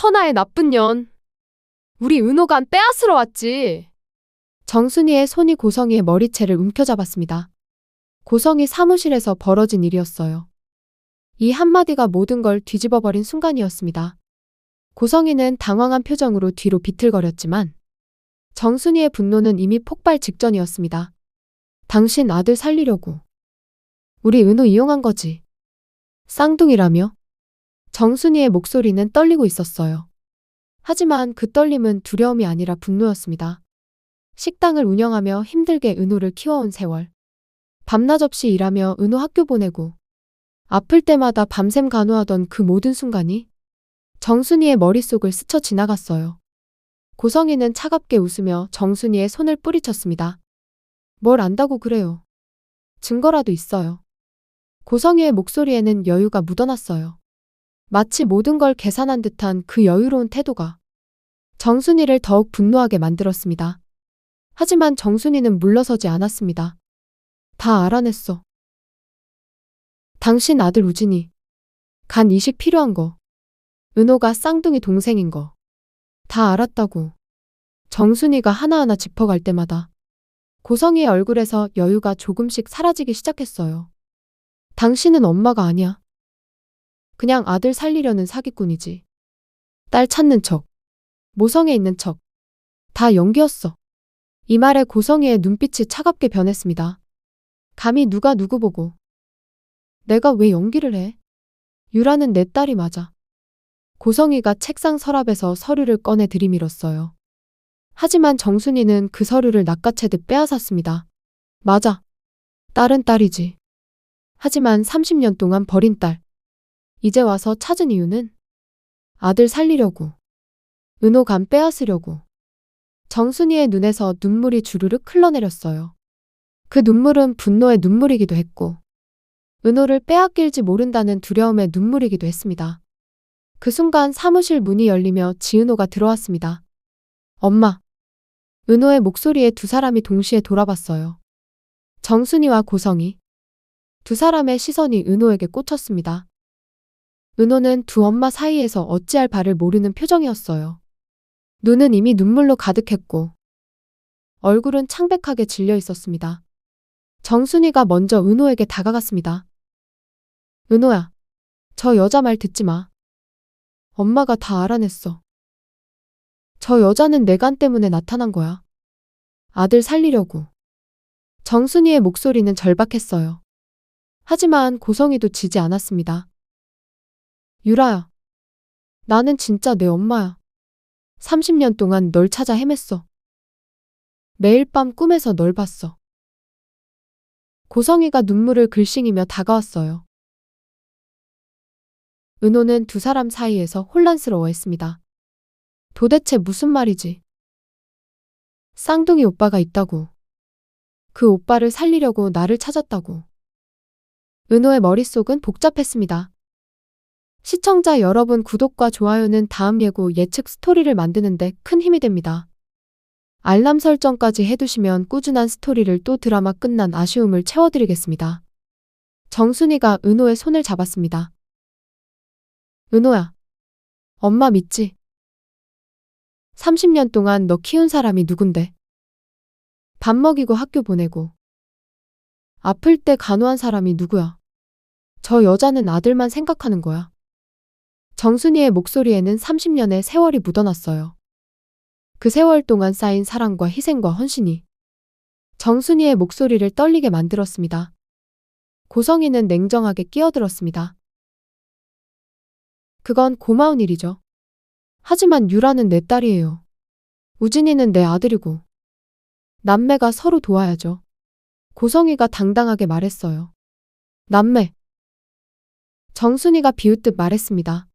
천하의 나쁜 년. 우리 은호가 빼앗으러 왔지. 정순이의 손이 고성이의 머리채를 움켜잡았습니다. 고성이 사무실에서 벌어진 일이었어요. 이 한마디가 모든 걸 뒤집어버린 순간이었습니다. 고성이는 당황한 표정으로 뒤로 비틀거렸지만 정순이의 분노는 이미 폭발 직전이었습니다. 당신 아들 살리려고. 우리 은호 이용한 거지. 쌍둥이라며? 정순이의 목소리는 떨리고 있었어요. 하지만 그 떨림은 두려움이 아니라 분노였습니다. 식당을 운영하며 힘들게 은호를 키워온 세월. 밤낮 없이 일하며 은호 학교 보내고 아플 때마다 밤샘 간호하던 그 모든 순간이 정순이의 머릿속을 스쳐 지나갔어요. 고성이는 차갑게 웃으며 정순이의 손을 뿌리쳤습니다. 뭘 안다고 그래요. 증거라도 있어요. 고성이의 목소리에는 여유가 묻어났어요. 마치 모든 걸 계산한 듯한 그 여유로운 태도가 정순이를 더욱 분노하게 만들었습니다. 하지만 정순이는 물러서지 않았습니다. 다 알아냈어. 당신 아들 우진이 간 이식 필요한 거, 은호가 쌍둥이 동생인 거 다 알았다고. 정순이가 하나하나 짚어갈 때마다 고성이의 얼굴에서 여유가 조금씩 사라지기 시작했어요. 당신은 엄마가 아니야. 그냥 아들 살리려는 사기꾼이지. 딸 찾는 척, 모성에 있는 척, 다 연기였어. 이 말에 고성이의 눈빛이 차갑게 변했습니다. 감히 누가 누구 보고. 내가 왜 연기를 해? 유라는 내 딸이 맞아. 고성이가 책상 서랍에서 서류를 꺼내 들이밀었어요. 하지만 정순이는 그 서류를 낚아채듯 빼앗았습니다. 맞아. 딸은 딸이지. 하지만 30년 동안 버린 딸. 이제 와서 찾은 이유는 아들 살리려고. 은호감 빼앗으려고. 정순이의 눈에서 눈물이 주르륵 흘러내렸어요. 그 눈물은 분노의 눈물이기도 했고 은호를 빼앗길지 모른다는 두려움의 눈물이기도 했습니다. 그 순간 사무실 문이 열리며 지은호가 들어왔습니다. 엄마. 은호의 목소리에 두 사람이 동시에 돌아봤어요. 정순이와 고성이. 두 사람의 시선이 은호에게 꽂혔습니다. 은호는 두 엄마 사이에서 어찌할 바를 모르는 표정이었어요. 눈은 이미 눈물로 가득했고 얼굴은 창백하게 질려 있었습니다. 정순이가 먼저 은호에게 다가갔습니다. 은호야, 저 여자 말 듣지 마. 엄마가 다 알아냈어. 저 여자는 내 간 때문에 나타난 거야. 아들 살리려고. 정순이의 목소리는 절박했어요. 하지만 고성이도 지지 않았습니다. 유라야, 나는 진짜 내 엄마야. 30년 동안 널 찾아 헤맸어. 매일 밤 꿈에서 널 봤어. 고성이가 눈물을 글썽이며 다가왔어요. 은호는 두 사람 사이에서 혼란스러워했습니다. 도대체 무슨 말이지? 쌍둥이 오빠가 있다고. 그 오빠를 살리려고 나를 찾았다고. 은호의 머릿속은 복잡했습니다. 시청자 여러분, 구독과 좋아요는 다음 예고 예측 스토리를 만드는데 큰 힘이 됩니다. 알람 설정까지 해두시면 꾸준한 스토리를 또 드라마 끝난 아쉬움을 채워드리겠습니다. 정순이가 은호의 손을 잡았습니다. 은호야, 엄마 믿지? 30년 동안 너 키운 사람이 누군데? 밥 먹이고 학교 보내고 아플 때 간호한 사람이 누구야? 저 여자는 아들만 생각하는 거야. 정순이의 목소리에는 30년의 세월이 묻어났어요. 그 세월 동안 쌓인 사랑과 희생과 헌신이 정순이의 목소리를 떨리게 만들었습니다. 고성이는 냉정하게 끼어들었습니다. 그건 고마운 일이죠. 하지만 유라는 내 딸이에요. 우진이는 내 아들이고. 남매가 서로 도와야죠. 고성이가 당당하게 말했어요. 남매. 정순이가 비웃듯 말했습니다.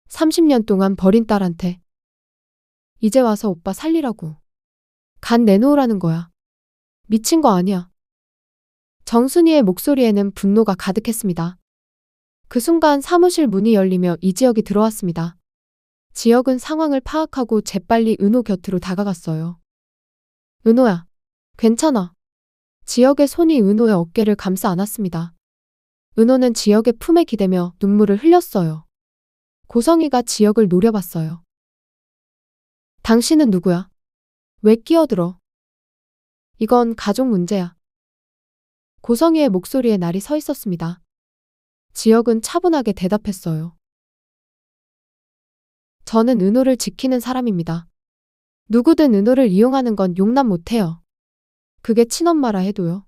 30년 동안 버린 딸한테 이제 와서 오빠 살리라고. 간 내놓으라는 거야. 미친 거 아니야. 정순이의 목소리에는 분노가 가득했습니다. 그 순간 사무실 문이 열리며 이지혁이 들어왔습니다. 지혁은 상황을 파악하고 재빨리 은호 곁으로 다가갔어요. 은호야, 괜찮아. 지혁의 손이 은호의 어깨를 감싸 안았습니다. 은호는 지혁의 품에 기대며 눈물을 흘렸어요. 고성이가 지혁을 노려봤어요. 당신은 누구야? 왜 끼어들어? 이건 가족 문제야. 고성이의 목소리에 날이 서 있었습니다. 지혁은 차분하게 대답했어요. 저는 은호를 지키는 사람입니다. 누구든 은호를 이용하는 건 용납 못해요. 그게 친엄마라 해도요.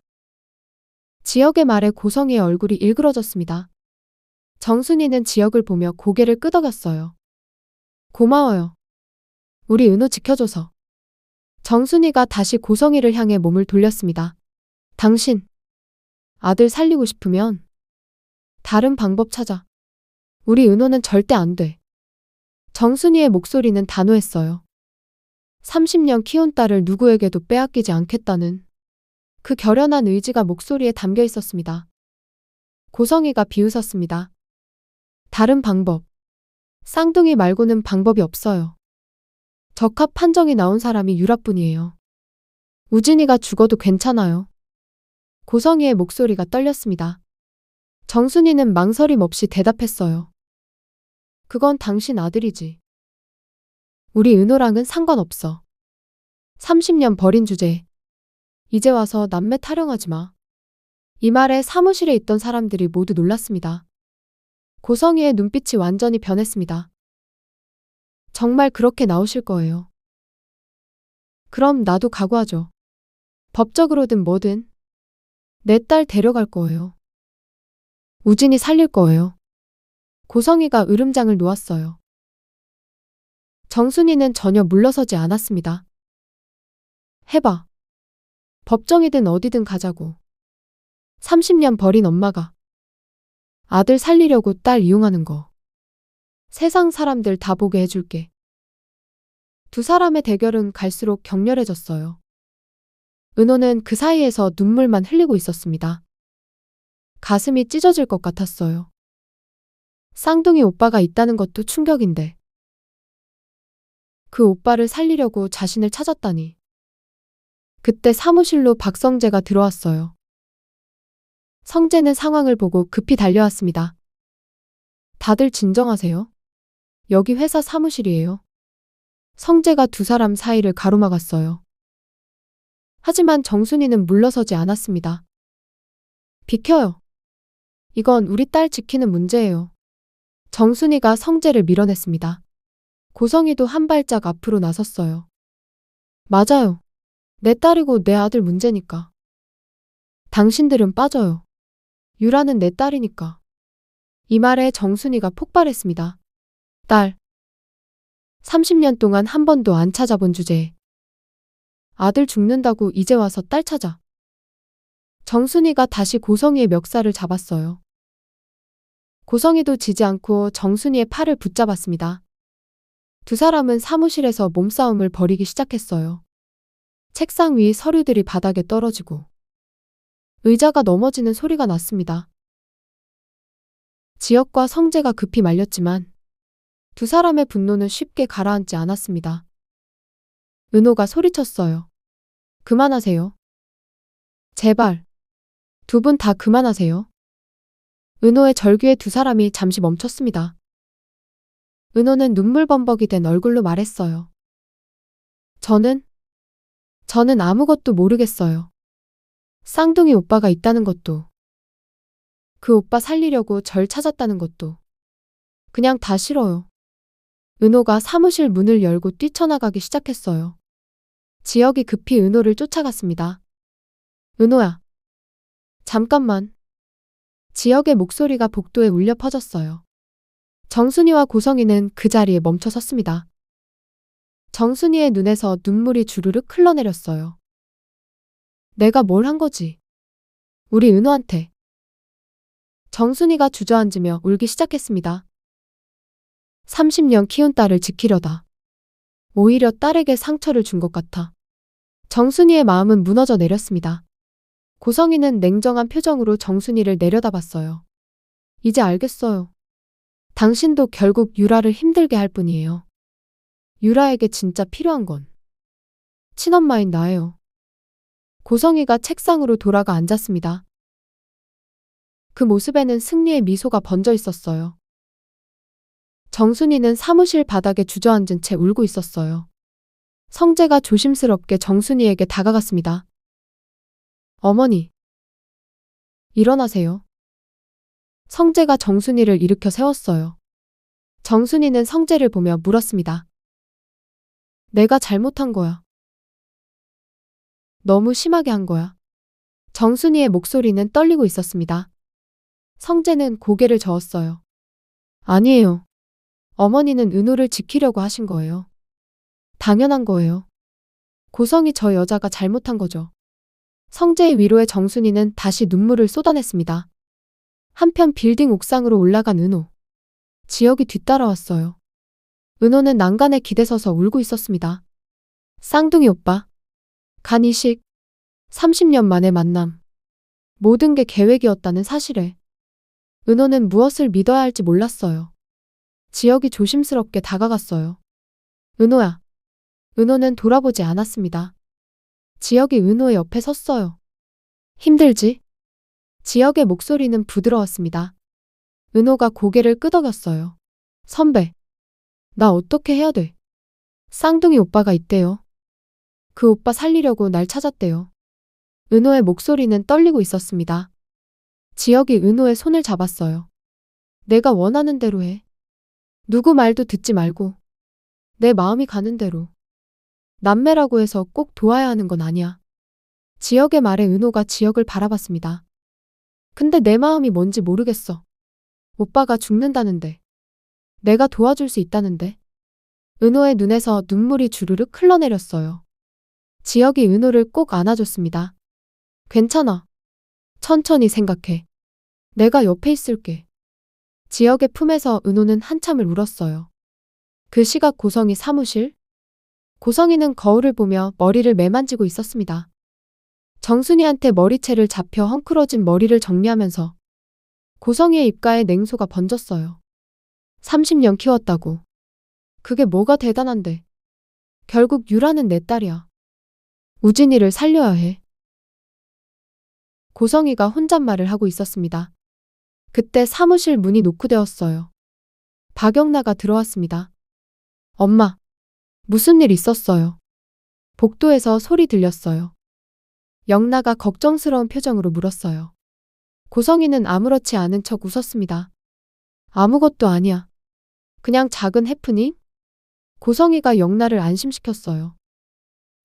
지혁의 말에 고성이의 얼굴이 일그러졌습니다. 정순이는 지혁을 보며 고개를 끄덕였어요. 고마워요. 우리 은호 지켜줘서. 정순이가 다시 고성이를 향해 몸을 돌렸습니다. 당신, 아들 살리고 싶으면 다른 방법 찾아. 우리 은호는 절대 안 돼. 정순이의 목소리는 단호했어요. 30년 키운 딸을 누구에게도 빼앗기지 않겠다는 그 결연한 의지가 목소리에 담겨 있었습니다. 고성이가 비웃었습니다. 다른 방법. 쌍둥이 말고는 방법이 없어요. 적합 판정이 나온 사람이 유라뿐이에요. 우진이가 죽어도 괜찮아요. 고성이의 목소리가 떨렸습니다. 정순이는 망설임 없이 대답했어요. 그건 당신 아들이지. 우리 은호랑은 상관없어. 30년 버린 주제에 이제 와서 남매 타령하지 마. 이 말에 사무실에 있던 사람들이 모두 놀랐습니다. 고성이의 눈빛이 완전히 변했습니다. 정말 그렇게 나오실 거예요. 그럼 나도 각오하죠. 법적으로든 뭐든 내 딸 데려갈 거예요. 우진이 살릴 거예요. 고성이가 으름장을 놓았어요. 정순이는 전혀 물러서지 않았습니다. 해봐. 법정이든 어디든 가자고. 30년 버린 엄마가 아들 살리려고 딸 이용하는 거. 세상 사람들 다 보게 해줄게. 두 사람의 대결은 갈수록 격렬해졌어요. 은호는 그 사이에서 눈물만 흘리고 있었습니다. 가슴이 찢어질 것 같았어요. 쌍둥이 오빠가 있다는 것도 충격인데. 그 오빠를 살리려고 자신을 찾았다니. 그때 사무실로 박성재가 들어왔어요. 성재는 상황을 보고 급히 달려왔습니다. 다들 진정하세요. 여기 회사 사무실이에요. 성재가 두 사람 사이를 가로막았어요. 하지만 정순이는 물러서지 않았습니다. 비켜요. 이건 우리 딸 지키는 문제예요. 정순이가 성재를 밀어냈습니다. 고성이도 한 발짝 앞으로 나섰어요. 맞아요. 내 딸이고 내 아들 문제니까. 당신들은 빠져요. 유라는 내 딸이니까. 이 말에 정순이가 폭발했습니다. 딸. 30년 동안 한 번도 안 찾아본 주제에 아들 죽는다고 이제 와서 딸 찾아. 정순이가 다시 고성이의 멱살을 잡았어요. 고성이도 지지 않고 정순이의 팔을 붙잡았습니다. 두 사람은 사무실에서 몸싸움을 벌이기 시작했어요. 책상 위 서류들이 바닥에 떨어지고 의자가 넘어지는 소리가 났습니다. 지혁과 성재가 급히 말렸지만 두 사람의 분노는 쉽게 가라앉지 않았습니다. 은호가 소리쳤어요. 그만하세요. 제발. 두 분 다 그만하세요. 은호의 절규에 두 사람이 잠시 멈췄습니다. 은호는 눈물범벅이 된 얼굴로 말했어요. 저는 아무것도 모르겠어요. 쌍둥이 오빠가 있다는 것도, 그 오빠 살리려고 절 찾았다는 것도, 그냥 다 싫어요. 은호가 사무실 문을 열고 뛰쳐나가기 시작했어요. 지혁이 급히 은호를 쫓아갔습니다. 은호야. 잠깐만. 지혁의 목소리가 복도에 울려 퍼졌어요. 정순이와 고성이는 그 자리에 멈춰 섰습니다. 정순이의 눈에서 눈물이 주르륵 흘러내렸어요. 내가 뭘 한 거지? 우리 은호한테. 정순이가 주저앉으며 울기 시작했습니다. 30년 키운 딸을 지키려다. 오히려 딸에게 상처를 준 것 같아. 정순이의 마음은 무너져 내렸습니다. 고성이는 냉정한 표정으로 정순이를 내려다봤어요. 이제 알겠어요. 당신도 결국 유라를 힘들게 할 뿐이에요. 유라에게 진짜 필요한 건 친엄마인 나예요. 고성이가 책상으로 돌아가 앉았습니다. 그 모습에는 승리의 미소가 번져 있었어요. 정순이는 사무실 바닥에 주저앉은 채 울고 있었어요. 성재가 조심스럽게 정순이에게 다가갔습니다. 어머니, 일어나세요. 성재가 정순이를 일으켜 세웠어요. 정순이는 성재를 보며 물었습니다. 내가 잘못한 거야. 너무 심하게 한 거야. 정순이의 목소리는 떨리고 있었습니다. 성재는 고개를 저었어요. 아니에요. 어머니는 은호를 지키려고 하신 거예요. 당연한 거예요. 고성이 저 여자가 잘못한 거죠. 성재의 위로에 정순이는 다시 눈물을 쏟아냈습니다. 한편 빌딩 옥상으로 올라간 은호. 지혁이 뒤따라왔어요. 은호는 난간에 기대서서 울고 있었습니다. 쌍둥이 오빠. 간이식. 30년 만에 만남. 모든 게 계획이었다는 사실에 은호는 무엇을 믿어야 할지 몰랐어요. 지혁이 조심스럽게 다가갔어요. 은호야. 은호는 돌아보지 않았습니다. 지혁이 은호의 옆에 섰어요. 힘들지? 지혁의 목소리는 부드러웠습니다. 은호가 고개를 끄덕였어요. 선배. 나 어떻게 해야 돼? 쌍둥이 오빠가 있대요. 그 오빠 살리려고 날 찾았대요. 은호의 목소리는 떨리고 있었습니다. 지혁이 은호의 손을 잡았어요. 내가 원하는 대로 해. 누구 말도 듣지 말고. 내 마음이 가는 대로. 남매라고 해서 꼭 도와야 하는 건 아니야. 지혁의 말에 은호가 지혁을 바라봤습니다. 근데 내 마음이 뭔지 모르겠어. 오빠가 죽는다는데. 내가 도와줄 수 있다는데. 은호의 눈에서 눈물이 주르륵 흘러내렸어요. 지혁이 은호를 꼭 안아줬습니다. 괜찮아. 천천히 생각해. 내가 옆에 있을게. 지혁의 품에서 은호는 한참을 울었어요. 그 시각 고성이 사무실? 고성이는 거울을 보며 머리를 매만지고 있었습니다. 정순이한테 머리채를 잡혀 헝클어진 머리를 정리하면서 고성이의 입가에 냉소가 번졌어요. 30년 키웠다고. 그게 뭐가 대단한데. 결국 유라는 내 딸이야. 우진이를 살려야 해. 고성이가 혼잣말을 하고 있었습니다. 그때 사무실 문이 노크되었어요. 박영나가 들어왔습니다. 엄마, 무슨 일 있었어요? 복도에서 소리 들렸어요. 영나가 걱정스러운 표정으로 물었어요. 고성이는 아무렇지 않은 척 웃었습니다. 아무것도 아니야. 그냥 작은 해프닝? 고성이가 영나를 안심시켰어요.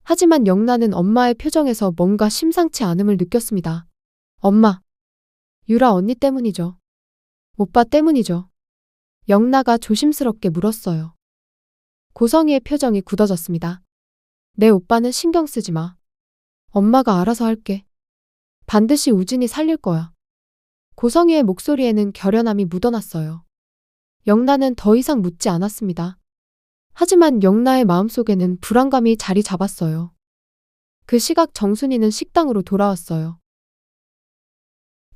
하지만 영나는 엄마의 표정에서 뭔가 심상치 않음을 느꼈습니다. 엄마, 유라 언니 때문이죠. 오빠 때문이죠. 영나가 조심스럽게 물었어요. 고성이의 표정이 굳어졌습니다. 내 오빠는 신경 쓰지 마. 엄마가 알아서 할게. 반드시 우진이 살릴 거야. 고성이의 목소리에는 결연함이 묻어났어요. 영나는 더 이상 묻지 않았습니다. 하지만 영나의 마음속에는 불안감이 자리 잡았어요. 그 시각 정순이는 식당으로 돌아왔어요.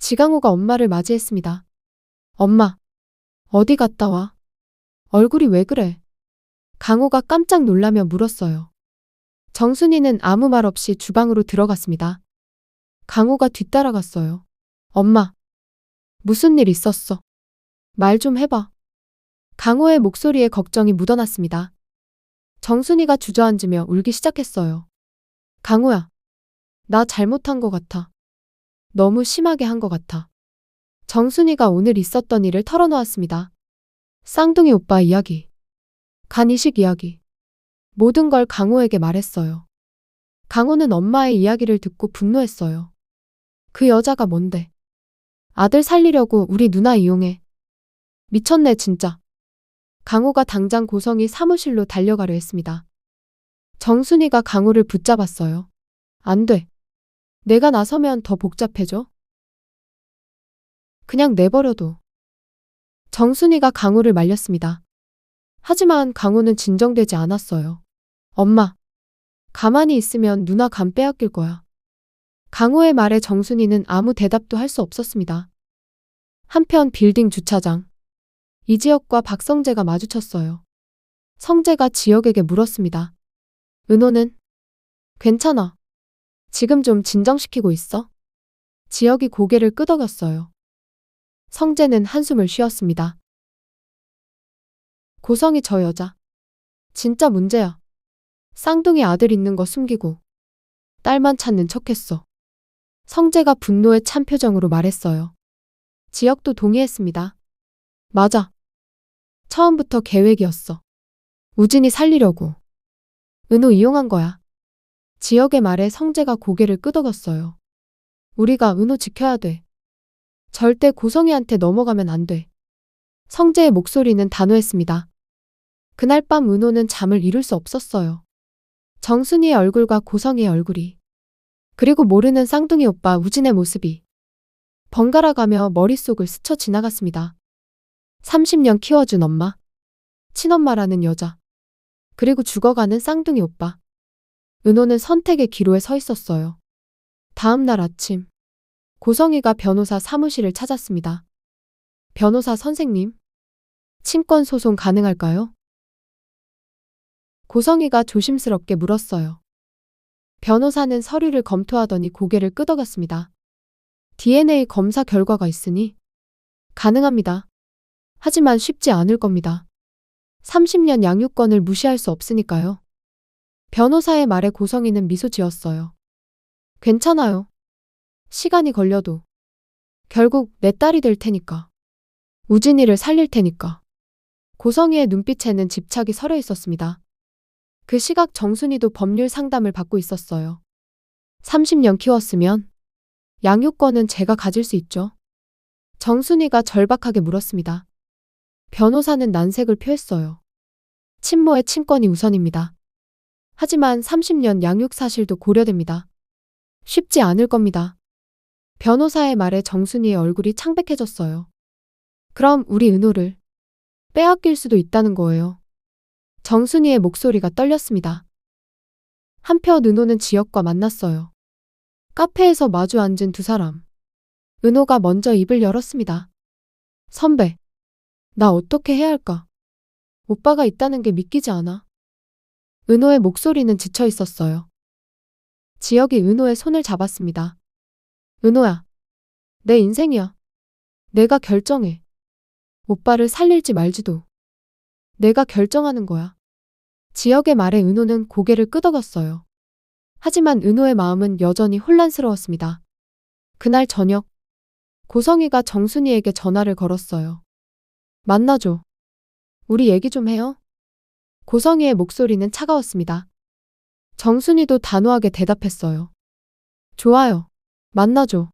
지강호가 엄마를 맞이했습니다. 엄마, 어디 갔다 와? 얼굴이 왜 그래? 강호가 깜짝 놀라며 물었어요. 정순이는 아무 말 없이 주방으로 들어갔습니다. 강호가 뒤따라갔어요. 엄마, 무슨 일 있었어? 말 좀 해봐. 강호의 목소리에 걱정이 묻어났습니다. 정순이가 주저앉으며 울기 시작했어요. 강호야, 나 잘못한 것 같아. 너무 심하게 한 것 같아. 정순이가 오늘 있었던 일을 털어놓았습니다. 쌍둥이 오빠 이야기, 간이식 이야기, 모든 걸 강호에게 말했어요. 강호는 엄마의 이야기를 듣고 분노했어요. 그 여자가 뭔데? 아들 살리려고 우리 누나 이용해. 미쳤네 진짜. 강호가 당장 고성이 사무실로 달려가려 했습니다. 정순이가 강호를 붙잡았어요. 안 돼. 내가 나서면 더 복잡해져. 그냥 내버려둬. 정순이가 강호를 말렸습니다. 하지만 강호는 진정되지 않았어요. 엄마, 가만히 있으면 누나 감 빼앗길 거야. 강호의 말에 정순이는 아무 대답도 할 수 없었습니다. 한편 빌딩 주차장. 이지혁과 박성재가 마주쳤어요. 성재가 지혁에게 물었습니다. 은호는? 괜찮아. 지금 좀 진정시키고 있어. 지혁이 고개를 끄덕였어요. 성재는 한숨을 쉬었습니다. 고성이 저 여자. 진짜 문제야. 쌍둥이 아들 있는 거 숨기고 딸만 찾는 척했어. 성재가 분노에 찬 표정으로 말했어요. 지혁도 동의했습니다. 맞아. 처음부터 계획이었어. 우진이 살리려고. 은호 이용한 거야. 지혁의 말에 성재가 고개를 끄덕였어요. 우리가 은호 지켜야 돼. 절대 고성이한테 넘어가면 안 돼. 성재의 목소리는 단호했습니다. 그날 밤 은호는 잠을 이룰 수 없었어요. 정순이의 얼굴과 고성이의 얼굴이, 그리고 모르는 쌍둥이 오빠 우진의 모습이 번갈아가며 머릿속을 스쳐 지나갔습니다. 30년 키워준 엄마, 친엄마라는 여자, 그리고 죽어가는 쌍둥이 오빠. 은호는 선택의 기로에 서 있었어요. 다음 날 아침, 고성이가 변호사 사무실을 찾았습니다. 변호사 선생님, 친권 소송 가능할까요? 고성이가 조심스럽게 물었어요. 변호사는 서류를 검토하더니 고개를 끄덕였습니다. DNA 검사 결과가 있으니 가능합니다. 하지만 쉽지 않을 겁니다. 30년 양육권을 무시할 수 없으니까요. 변호사의 말에 고성이는 미소 지었어요. 괜찮아요. 시간이 걸려도. 결국 내 딸이 될 테니까. 우진이를 살릴 테니까. 고성이의 눈빛에는 집착이 서려 있었습니다. 그 시각 정순이도 법률 상담을 받고 있었어요. 30년 키웠으면 양육권은 제가 가질 수 있죠? 정순이가 절박하게 물었습니다. 변호사는 난색을 표했어요. 친모의 친권이 우선입니다. 하지만 30년 양육 사실도 고려됩니다. 쉽지 않을 겁니다. 변호사의 말에 정순이의 얼굴이 창백해졌어요. 그럼 우리 은호를 빼앗길 수도 있다는 거예요. 정순이의 목소리가 떨렸습니다. 한편 은호는 지혁과 만났어요. 카페에서 마주 앉은 두 사람. 은호가 먼저 입을 열었습니다. 선배, 나 어떻게 해야 할까? 오빠가 있다는 게 믿기지 않아. 은호의 목소리는 지쳐 있었어요. 지혁이 은호의 손을 잡았습니다. 은호야, 내 인생이야. 내가 결정해. 오빠를 살릴지 말지도 내가 결정하는 거야. 지혁의 말에 은호는 고개를 끄덕였어요. 하지만 은호의 마음은 여전히 혼란스러웠습니다. 그날 저녁, 고성이가 정순이에게 전화를 걸었어요. 만나줘. 우리 얘기 좀 해요. 고성이의 목소리는 차가웠습니다. 정순이도 단호하게 대답했어요. 좋아요. 만나줘.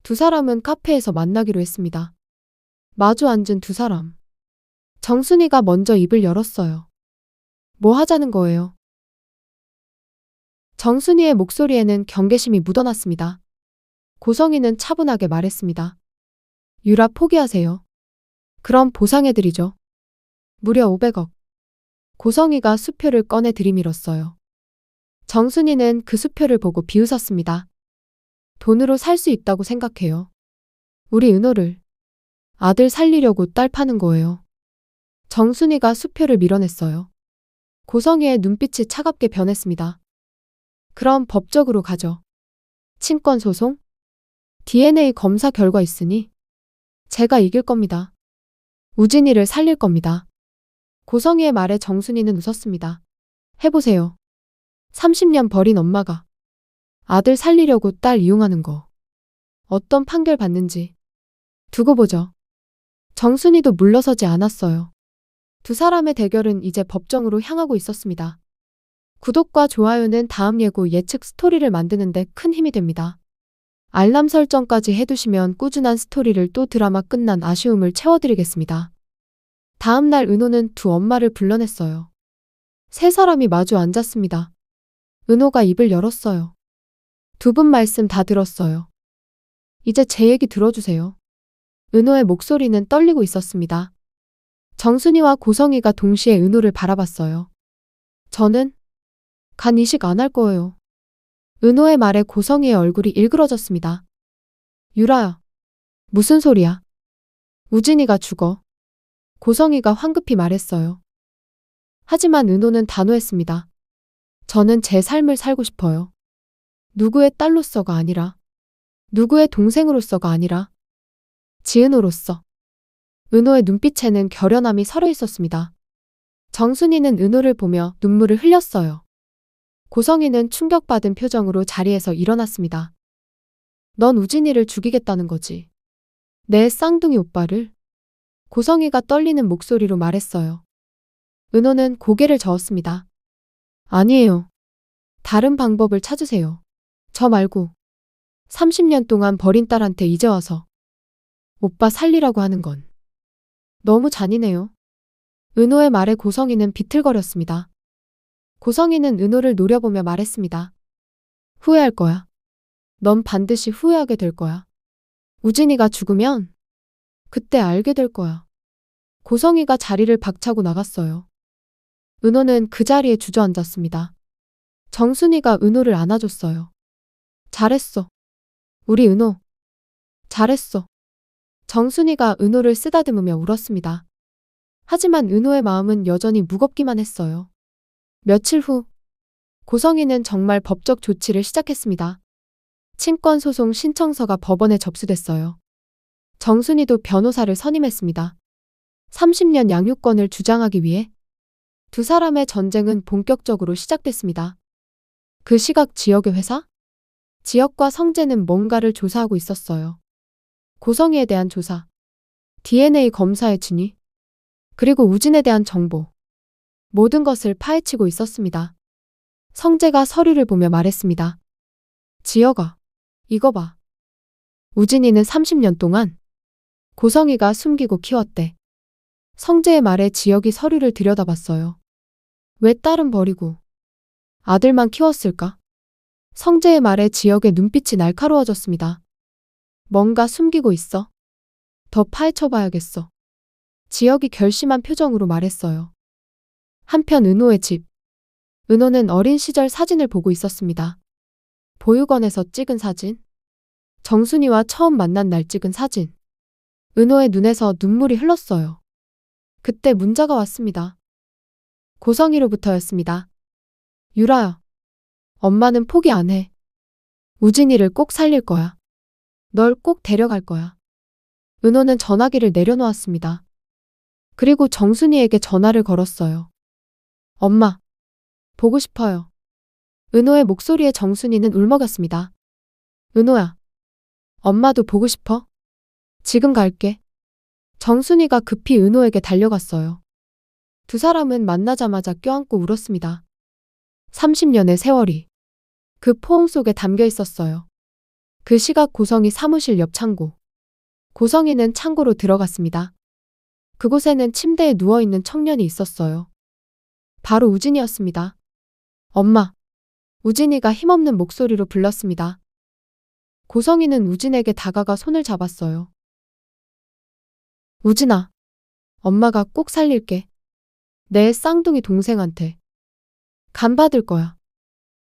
두 사람은 카페에서 만나기로 했습니다. 마주 앉은 두 사람. 정순이가 먼저 입을 열었어요. 뭐 하자는 거예요? 정순이의 목소리에는 경계심이 묻어났습니다. 고성이는 차분하게 말했습니다. 유라 포기하세요. 그럼 보상해드리죠. 무려 500억. 고성이가 수표를 꺼내 들이밀었어요. 정순이는 그 수표를 보고 비웃었습니다. 돈으로 살 수 있다고 생각해요. 우리 은호를 아들 살리려고 딸 파는 거예요. 정순이가 수표를 밀어냈어요. 고성이의 눈빛이 차갑게 변했습니다. 그럼 법적으로 가죠. 친권 소송? DNA 검사 결과 있으니 제가 이길 겁니다. 우진이를 살릴 겁니다. 고성이의 말에 정순이는 웃었습니다. 해보세요. 30년 버린 엄마가 아들 살리려고 딸 이용하는 거. 어떤 판결 받는지 두고 보죠. 정순이도 물러서지 않았어요. 두 사람의 대결은 이제 법정으로 향하고 있었습니다. 구독과 좋아요는 다음 예고 예측 스토리를 만드는데 큰 힘이 됩니다. 알람 설정까지 해두시면 꾸준한 스토리를 또 드라마 끝난 아쉬움을 채워드리겠습니다. 다음 날 은호는 두 엄마를 불러냈어요. 세 사람이 마주 앉았습니다. 은호가 입을 열었어요. 두 분 말씀 다 들었어요. 이제 제 얘기 들어주세요. 은호의 목소리는 떨리고 있었습니다. 정순이와 고성이가 동시에 은호를 바라봤어요. 저는 간 이식 안 할 거예요. 은호의 말에 고성이의 얼굴이 일그러졌습니다. 유라야. 무슨 소리야? 우진이가 죽어. 고성이가 황급히 말했어요. 하지만 은호는 단호했습니다. 저는 제 삶을 살고 싶어요. 누구의 딸로서가 아니라, 누구의 동생으로서가 아니라, 지은호로서. 은호의 눈빛에는 결연함이 서려 있었습니다. 정순이는 은호를 보며 눈물을 흘렸어요. 고성이는 충격받은 표정으로 자리에서 일어났습니다. 넌 우진이를 죽이겠다는 거지. 내 쌍둥이 오빠를? 고성이가 떨리는 목소리로 말했어요. 은호는 고개를 저었습니다. 아니에요. 다른 방법을 찾으세요. 저 말고. 30년 동안 버린 딸한테 이제 와서 오빠 살리라고 하는 건 너무 잔인해요. 은호의 말에 고성이는 비틀거렸습니다. 고성이는 은호를 노려보며 말했습니다. 후회할 거야. 넌 반드시 후회하게 될 거야. 우진이가 죽으면 그때 알게 될 거야. 고성이가 자리를 박차고 나갔어요. 은호는 그 자리에 주저앉았습니다. 정순이가 은호를 안아줬어요. 잘했어. 우리 은호. 잘했어. 정순이가 은호를 쓰다듬으며 울었습니다. 하지만 은호의 마음은 여전히 무겁기만 했어요. 며칠 후 고성이는 정말 법적 조치를 시작했습니다. 친권소송 신청서가 법원에 접수됐어요. 정순이도 변호사를 선임했습니다. 30년 양육권을 주장하기 위해 두 사람의 전쟁은 본격적으로 시작됐습니다. 그 시각 지역의 회사? 지역과 성재는 뭔가를 조사하고 있었어요. 고성이에 대한 조사, DNA 검사의 진위, 그리고 우진에 대한 정보. 모든 것을 파헤치고 있었습니다. 성재가 서류를 보며 말했습니다. 지역아, 이거 봐. 우진이는 30년 동안 고성이가 숨기고 키웠대. 성재의 말에 지역이 서류를 들여다봤어요. 왜 딸은 버리고 아들만 키웠을까? 성재의 말에 지역의 눈빛이 날카로워졌습니다. 뭔가 숨기고 있어. 더 파헤쳐봐야겠어. 지역이 결심한 표정으로 말했어요. 한편 은호의 집. 은호는 어린 시절 사진을 보고 있었습니다. 보육원에서 찍은 사진. 정순이와 처음 만난 날 찍은 사진. 은호의 눈에서 눈물이 흘렀어요. 그때 문자가 왔습니다. 고성이로부터였습니다. 유라야. 엄마는 포기 안 해. 우진이를 꼭 살릴 거야. 널 꼭 데려갈 거야. 은호는 전화기를 내려놓았습니다. 그리고 정순이에게 전화를 걸었어요. 엄마, 보고 싶어요. 은호의 목소리에 정순이는 울먹였습니다. 은호야, 엄마도 보고 싶어? 지금 갈게. 정순이가 급히 은호에게 달려갔어요. 두 사람은 만나자마자 껴안고 울었습니다. 30년의 세월이 그 포옹 속에 담겨 있었어요. 그 시각 고성이 사무실 옆 창고. 고성이는 창고로 들어갔습니다. 그곳에는 침대에 누워있는 청년이 있었어요. 바로 우진이었습니다. 엄마. 우진이가 힘없는 목소리로 불렀습니다. 고성이는 우진에게 다가가 손을 잡았어요. 우진아. 엄마가 꼭 살릴게. 내 쌍둥이 동생한테 간 받을 거야.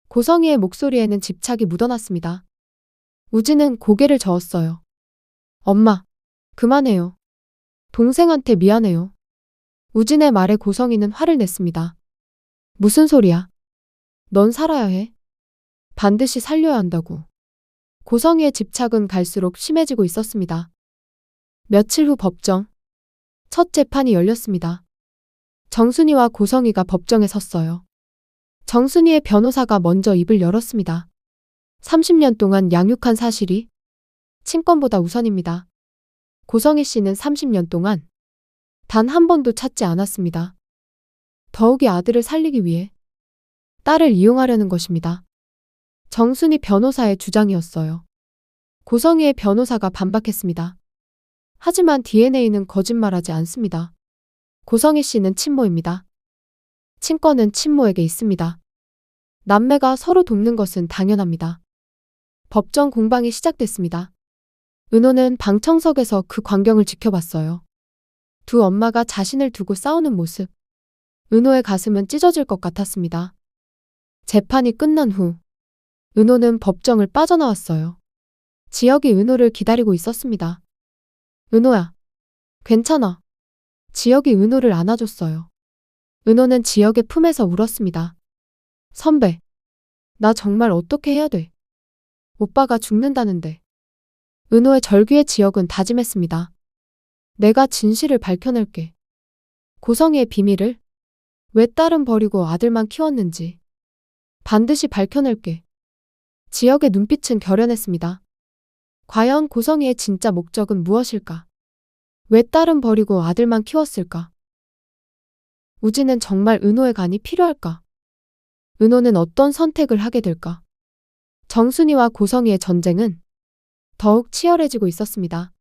고성이의 목소리에는 집착이 묻어났습니다. 우진은 고개를 저었어요. 엄마, 그만해요. 동생한테 미안해요. 우진의 말에 고성이는 화를 냈습니다. 무슨 소리야? 넌 살아야 해. 반드시 살려야 한다고. 고성이의 집착은 갈수록 심해지고 있었습니다. 며칠 후 법정. 첫 재판이 열렸습니다. 정순이와 고성이가 법정에 섰어요. 정순이의 변호사가 먼저 입을 열었습니다. 30년 동안 양육한 사실이 친권보다 우선입니다. 고성희 씨는 30년 동안 단 한 번도 찾지 않았습니다. 더욱이 아들을 살리기 위해 딸을 이용하려는 것입니다. 정순이 변호사의 주장이었어요. 고성희의 변호사가 반박했습니다. 하지만 DNA는 거짓말하지 않습니다. 고성희 씨는 친모입니다. 친권은 친모에게 있습니다. 남매가 서로 돕는 것은 당연합니다. 법정 공방이 시작됐습니다. 은호는 방청석에서 그 광경을 지켜봤어요. 두 엄마가 자신을 두고 싸우는 모습. 은호의 가슴은 찢어질 것 같았습니다. 재판이 끝난 후 은호는 법정을 빠져나왔어요. 지역이 은호를 기다리고 있었습니다. 은호야, 괜찮아. 지역이 은호를 안아줬어요. 은호는 지역의 품에서 울었습니다. 선배, 나 정말 어떻게 해야 돼? 오빠가 죽는다는데. 은호의 절규에 지역은 다짐했습니다. 내가 진실을 밝혀낼게. 고성희의 비밀을 왜 딸은 버리고 아들만 키웠는지 반드시 밝혀낼게. 지역의 눈빛은 결연했습니다. 과연 고성희의 진짜 목적은 무엇일까? 왜 딸은 버리고 아들만 키웠을까? 우진은 정말 은호의 간이 필요할까? 은호는 어떤 선택을 하게 될까? 정순이와 고성희의 전쟁은 더욱 치열해지고 있었습니다.